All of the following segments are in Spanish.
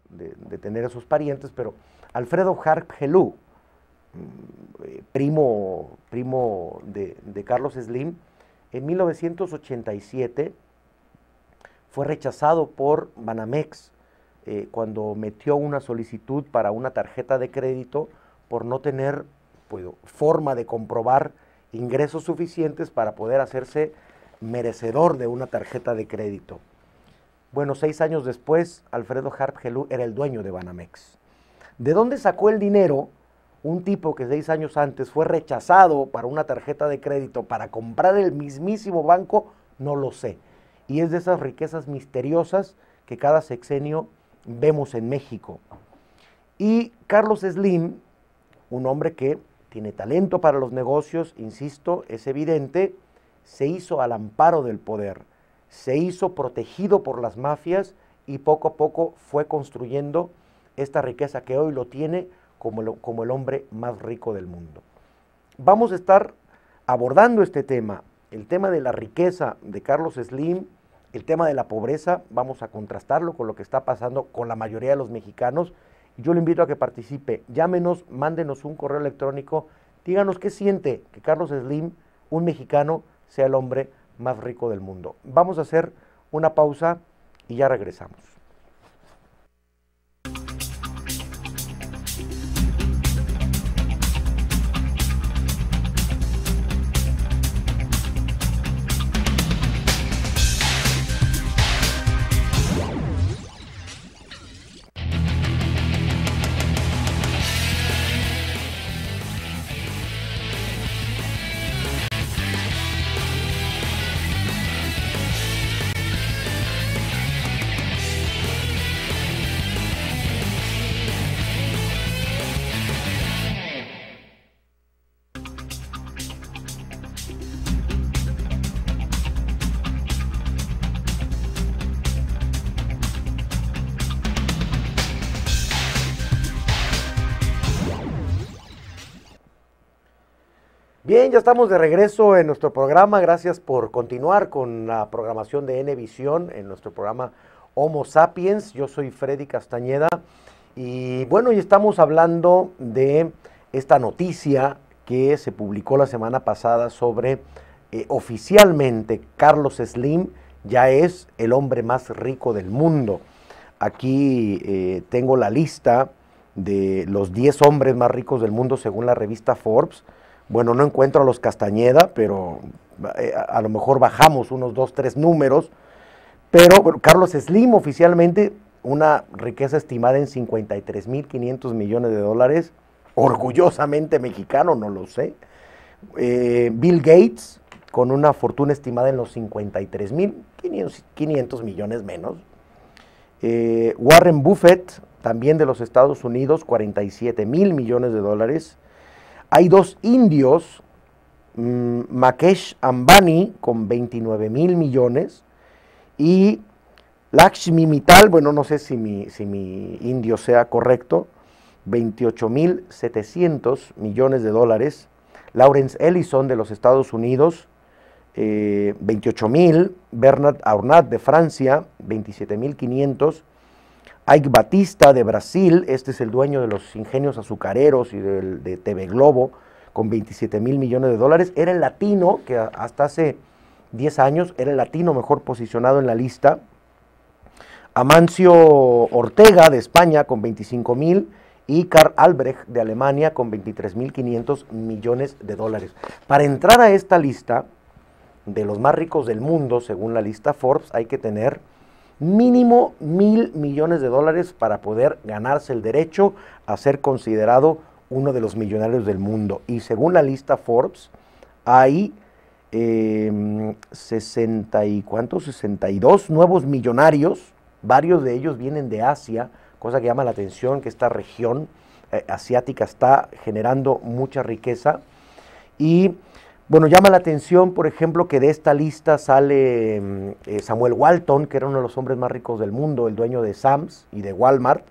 de tener esos parientes, pero Alfredo Harp Helú, primo de Carlos Slim, en 1987 fue rechazado por Banamex cuando metió una solicitud para una tarjeta de crédito por no tener pues, forma de comprobar ingresos suficientes para poder hacerse merecedor de una tarjeta de crédito. Bueno, 6 años después, Alfredo Harp Helú era el dueño de Banamex. ¿De dónde sacó el dinero un tipo que 6 años antes fue rechazado para una tarjeta de crédito para comprar el mismísimo banco? No lo sé. Y es de esas riquezas misteriosas que cada sexenio vemos en México. Y Carlos Slim, un hombre que tiene talento para los negocios, insisto, es evidente, se hizo al amparo del poder, se hizo protegido por las mafias y poco a poco fue construyendo esta riqueza que hoy lo tiene como el hombre más rico del mundo. Vamos a estar abordando este tema, el tema de la riqueza de Carlos Slim, el tema de la pobreza, vamos a contrastarlo con lo que está pasando con la mayoría de los mexicanos. Yo le invito a que participe, llámenos, mándenos un correo electrónico, díganos qué siente que Carlos Slim, un mexicano, sea el hombre más rico del mundo. Vamos a hacer una pausa y ya regresamos. Bien, ya estamos de regreso en nuestro programa. Gracias por continuar con la programación de NVision en nuestro programa Homo Sapiens. Yo soy Freddy Castañeda y bueno, y estamos hablando de esta noticia que se publicó la semana pasada sobre oficialmente Carlos Slim ya es el hombre más rico del mundo. Aquí tengo la lista de los 10 hombres más ricos del mundo según la revista Forbes. Bueno, no encuentro a los Castañeda, pero a lo mejor bajamos unos 2, 3 números. Pero bueno, Carlos Slim oficialmente, una riqueza estimada en 53.500 millones de dólares, orgullosamente mexicano, no lo sé. Bill Gates, con una fortuna estimada en los 53.500 millones menos. Warren Buffett, también de los Estados Unidos, 47.000 millones de dólares. Hay 2 indios, Mukesh Ambani con 29.000 millones y Lakshmi Mittal, bueno, no sé si mi indio sea correcto, 28.700 millones de dólares. Lawrence Ellison de los Estados Unidos, 28.000. Bernard Arnault de Francia, 27.500. Ike Batista de Brasil, este es el dueño de los ingenios azucareros y de TV Globo, con 27.000 millones de dólares. Era el latino, que hasta hace 10 años era el latino mejor posicionado en la lista. Amancio Ortega de España con 25.000 y Karl Albrecht de Alemania con 23.500 millones de dólares. Para entrar a esta lista de los más ricos del mundo, según la lista Forbes, hay que tener mínimo 1.000 millones de dólares para poder ganarse el derecho a ser considerado uno de los millonarios del mundo. Y según la lista Forbes, hay 62 nuevos millonarios, varios de ellos vienen de Asia, cosa que llama la atención, que esta región asiática está generando mucha riqueza. Y bueno, llama la atención, por ejemplo, que de esta lista sale Samuel Walton, que era uno de los hombres más ricos del mundo, el dueño de Sam's y de Walmart,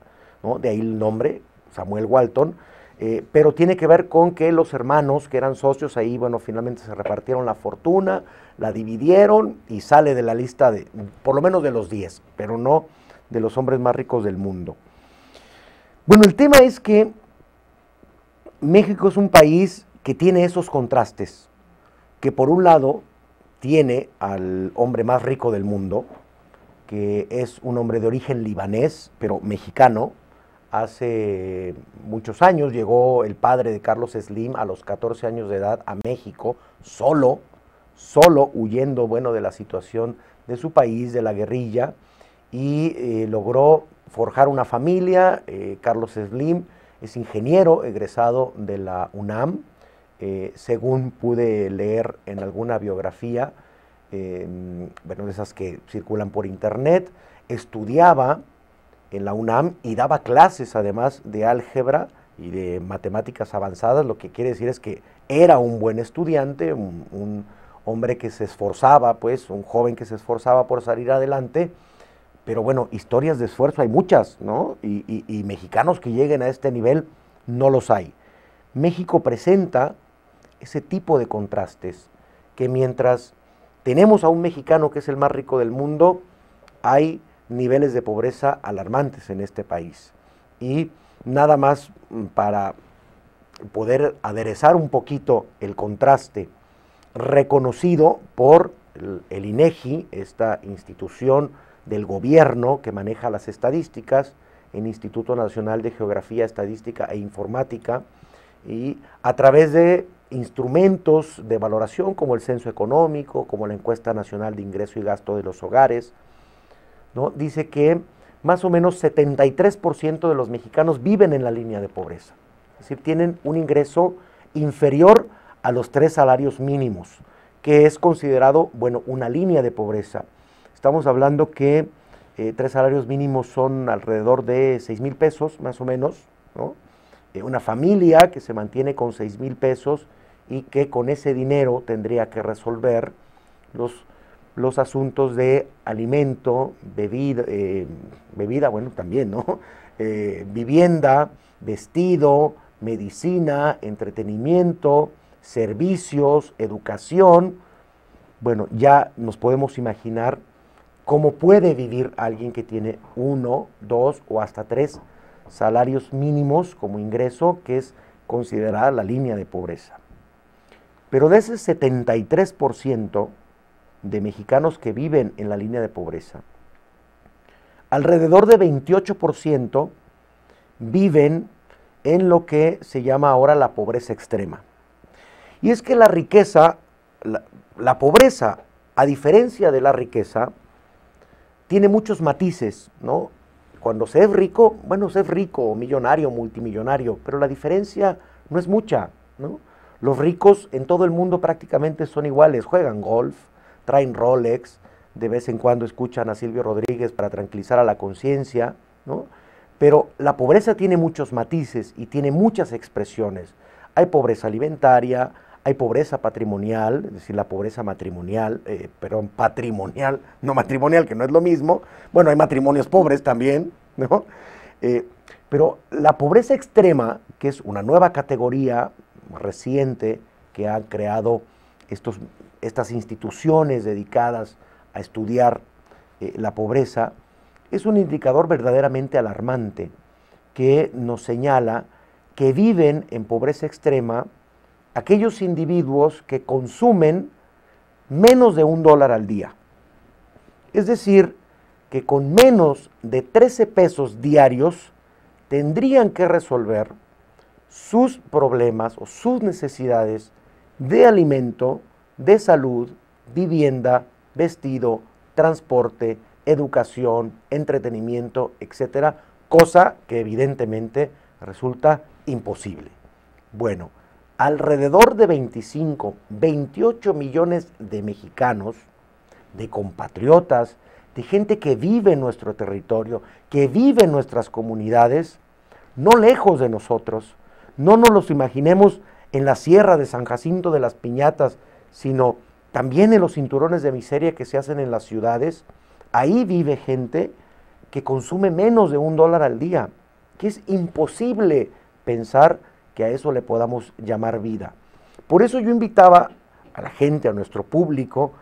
¿no? De ahí el nombre, Samuel Walton, pero tiene que ver con que los hermanos que eran socios ahí, bueno, finalmente se repartieron la fortuna, la dividieron y sale de la lista de, por lo menos de los 10, pero no de los hombres más ricos del mundo. Bueno, el tema es que México es un país que tiene esos contrastes, que por un lado tiene al hombre más rico del mundo, que es un hombre de origen libanés, pero mexicano. Hace muchos años llegó el padre de Carlos Slim a los 14 años de edad a México, solo huyendo, bueno, de la situación de su país, de la guerrilla, y logró forjar una familia. Carlos Slim es ingeniero egresado de la UNAM, según pude leer en alguna biografía, bueno, de esas que circulan por internet. Estudiaba en la UNAM y daba clases además de álgebra y de matemáticas avanzadas, lo que quiere decir es que era un buen estudiante, un hombre que se esforzaba, pues, un joven que se esforzaba por salir adelante. Pero bueno, historias de esfuerzo hay muchas, ¿no? Y mexicanos que lleguen a este nivel no los hay. México presenta ese tipo de contrastes, que mientras tenemos a un mexicano que es el más rico del mundo, hay niveles de pobreza alarmantes en este país. Y nada más para poder aderezar un poquito el contraste, reconocido por el INEGI, esta institución del gobierno que maneja las estadísticas, el Instituto Nacional de Geografía, Estadística e Informática, y a través de instrumentos de valoración como el censo económico, como la encuesta nacional de ingreso y gasto de los hogares, ¿no? Dice que más o menos 73% de los mexicanos viven en la línea de pobreza, es decir, tienen un ingreso inferior a los 3 salarios mínimos, que es considerado, bueno, una línea de pobreza. Estamos hablando que 3 salarios mínimos son alrededor de 6,000 pesos, más o menos, ¿no? Una familia que se mantiene con 6,000 pesos y que con ese dinero tendría que resolver los asuntos de alimento, bebida, bueno, también, ¿no? Vivienda, vestido, medicina, entretenimiento, servicios, educación. Bueno, ya nos podemos imaginar cómo puede vivir alguien que tiene 1, 2 o hasta 3 salarios mínimos como ingreso, que es considerada la línea de pobreza. Pero de ese 73% de mexicanos que viven en la línea de pobreza, alrededor de 28% viven en lo que se llama ahora la pobreza extrema. Y es que la riqueza, la pobreza, a diferencia de la riqueza, tiene muchos matices, ¿no? Cuando se es rico, bueno, se es rico, millonario, multimillonario, pero la diferencia no es mucha, ¿no? Los ricos en todo el mundo prácticamente son iguales, juegan golf, traen Rolex, de vez en cuando escuchan a Silvio Rodríguez para tranquilizar a la conciencia, ¿no? Pero la pobreza tiene muchos matices y tiene muchas expresiones. Hay pobreza alimentaria, hay pobreza patrimonial, es decir, la pobreza matrimonial, patrimonial, no matrimonial, que no es lo mismo. Bueno, hay matrimonios pobres también, ¿no? Pero la pobreza extrema, que es una nueva categoría reciente que han creado estas instituciones dedicadas a estudiar la pobreza, es un indicador verdaderamente alarmante que nos señala que viven en pobreza extrema aquellos individuos que consumen menos de $1 al día. Es decir, que con menos de 13 pesos diarios tendrían que resolver sus problemas o sus necesidades de alimento, de salud, vivienda, vestido, transporte, educación, entretenimiento, etcétera, cosa que evidentemente resulta imposible. Bueno, alrededor de 28 millones de mexicanos, de compatriotas, de gente que vive en nuestro territorio, que vive en nuestras comunidades, no lejos de nosotros. No nos los imaginemos en la sierra de San Jacinto de las Piñatas, sino también en los cinturones de miseria que se hacen en las ciudades. Ahí vive gente que consume menos de $1 al día, que es imposible pensar que a eso le podamos llamar vida. Por eso yo invitaba a la gente, a nuestro público,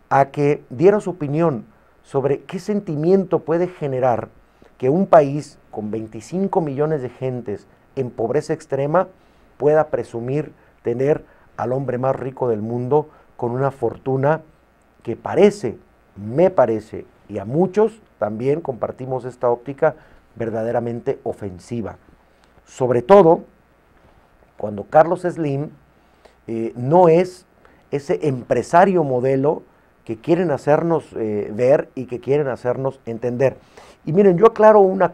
a que diera su opinión sobre qué sentimiento puede generar que un país con 25 millones de gentes en pobreza extrema pueda presumir tener al hombre más rico del mundo con una fortuna que parece, me parece, y a muchos también compartimos esta óptica, verdaderamente ofensiva. Sobre todo cuando Carlos Slim no es ese empresario modelo que quieren hacernos ver y que quieren hacernos entender. Y miren, yo aclaro una